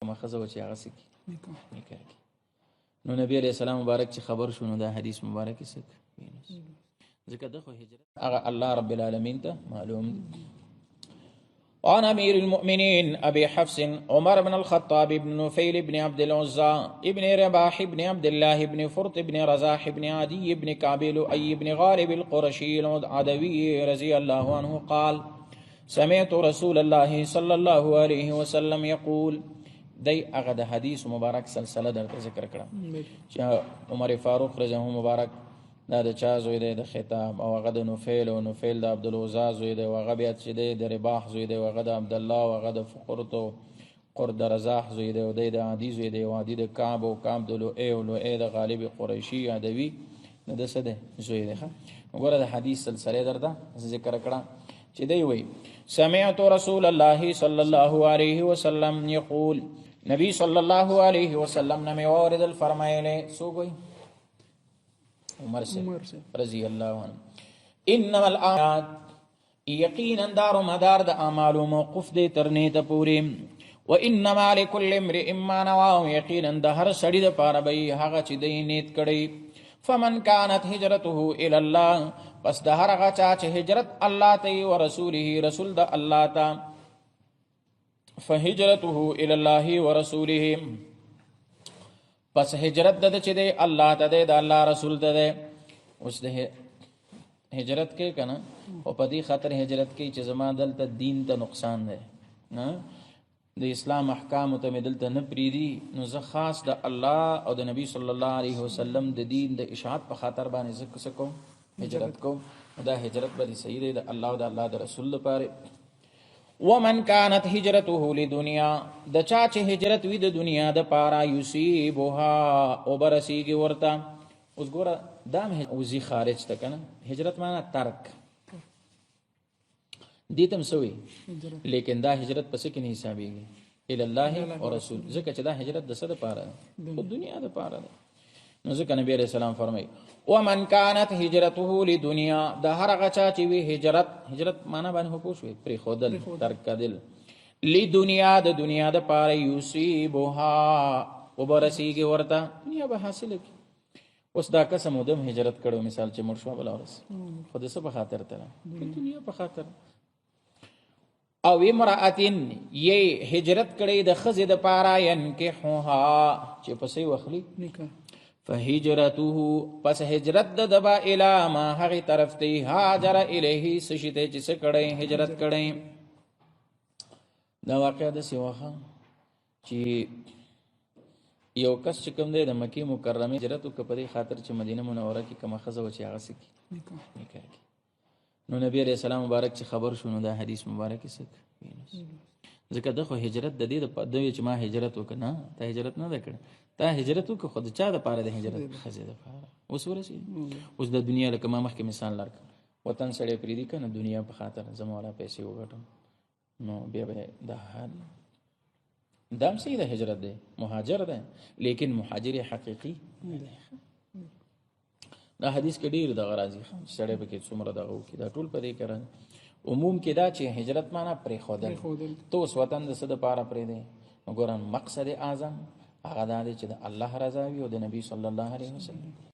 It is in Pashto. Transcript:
کومه ښځه وه چې هغه څه کړي نکاح کړي. نو نبی علیه السلام مبارک چې خبر شو نو دا حدیث مبارک څه ځکه ده خو هجرت هغه الله رب العالمین ته معلوم دی. وعن أمير المؤمنين أبي حفص عمر بن الخطاب بن نفيل بن عبد العزى ابن رباح بن عبد الله بن فرط بن رزاح بن عدي بن كعب لؤي بن غالب القرشي العدوي رضي الله عنه قال سمعت رسول الله صلى الله عليه وسلم يقول دی هغه د حدیث مبارک سلسله درته ذکر کړم چې عمر فاروق رضی الله مبارک دا د چا زوی دی د خطاب او هغه د نفیل او نفیل د عبدالعزا زوی دی او هغه بیا چې دی د رباح زوی دی او هغه د عبدالله او هغه د فقرت او قرد رزاح زوی دی او دی د عدي زوی دی او عدي د کعب او کعب د لؤي او لؤي د غالب قریشي عدوي د ده څه دی زوی دی. وګوره د حدیث سلسله درته ذکر کړه چې دی وایي سمعت رسول الله صلی الله علیه وسلم یقول نبی صلی الله علیه وسلم نے میں وارد الفرمائے سو گئی عمر سے رضی اللہ عنہ انما الآیات یقینا دار مدار د اعمال موقف دے ترنی ته پوری و انما لكل امرئ ما نوى یقینا د هر سړي د پاره به هغه چې دی نیت کړي فمن كانت هجرته الى الله پس د هر هغه چا چې هجرت الله ته او رسوله رسول د الله ته فهجرته الى الله ورسوله پس هجرت د چې دی الله ته دی د الله رسول ته دی. اوس د هجرت کې کنه او په دې خاطر هجرت کې چې زما دلته دین ته نقصان دی نه د اسلام احکام ته مې دلته نه پریدي نو زه خاص د الله او د نبی صلی الله علیه وسلم د دین د اشاعت په خاطر باندې زه کوم هجرت کوم. دا هجرت به صحیح دی د الله او د الله د رسول لپاره. ومن كانت هجرته لدنيا د چا چې هجرت وي د دنیا د پاره یصيبها او برسیږي ورته. اوس ګوره دام اوزی خارج ته کنه هجرت معنا ترک دیتم سوی لیکن دا هجرت پس کې نه حسابيږي ال الله او رسول ځکه چې دا هجرت د څه د پاره د دنیا د پاره نو ځکه نبی عليه السلام فرمایي ومن كانت هجرته لدنيا د هر غچا چې وی هجرت معنا باندې پوښوي پری خودل ترک کدل لدنیا د دنیا د پاره یصيبها وبرسیږي ورته دنیا به حاصل کی. اوس دا قسم ودم هجرت کړو مثال چې مرشو بل اورس خود څه په خاطر ته دنیا په خاطر او امراتین یې هجرت کړي د خزې د پاره ينکحها چې پسې وخلی نکاح فهجرته پس هجرت د دبا الی ما هغه طرف ته هاجر الیه سشته چې څه کړي هجرت کړي. دا واقعه د سیوخه چې یو کس چې کوم دی د مکی مکرمه هجرت وکړي خاطر چې مدینه منوره کې کومه خزه و چې هغه سکی نکاح کی. نو نبی علیہ السلام مبارک چې خبر شونه دا حدیث مبارک سک ځکه دغه هجرت د دې د چې ما هجرت وکنه ته هجرت نه وکړه تا هجرت وکړه خود چا د پاره د هجرت خزه د پاره اوس ورسې اوس د دنیا لکه ما مخکې مثال لرک وطن سړی پریدي کنه دنیا په خاطر زموږه پیسې وګټم نو بیا به د حال دام سي د هجرت دی مهاجر دی لیکن مهاجر حقيقي دا حدیث کې ډیر د غرازي سړی به کې څومره دغه کې دا ټول پدې کړه عموم کې دا چې هجرت معنا پرې خودل تو اوس وطن د صد پاره پرې دی وګورم مقصد اعظم هغه دا دی چې د الله رضا وي او د نبی صلی الله علیه وسلم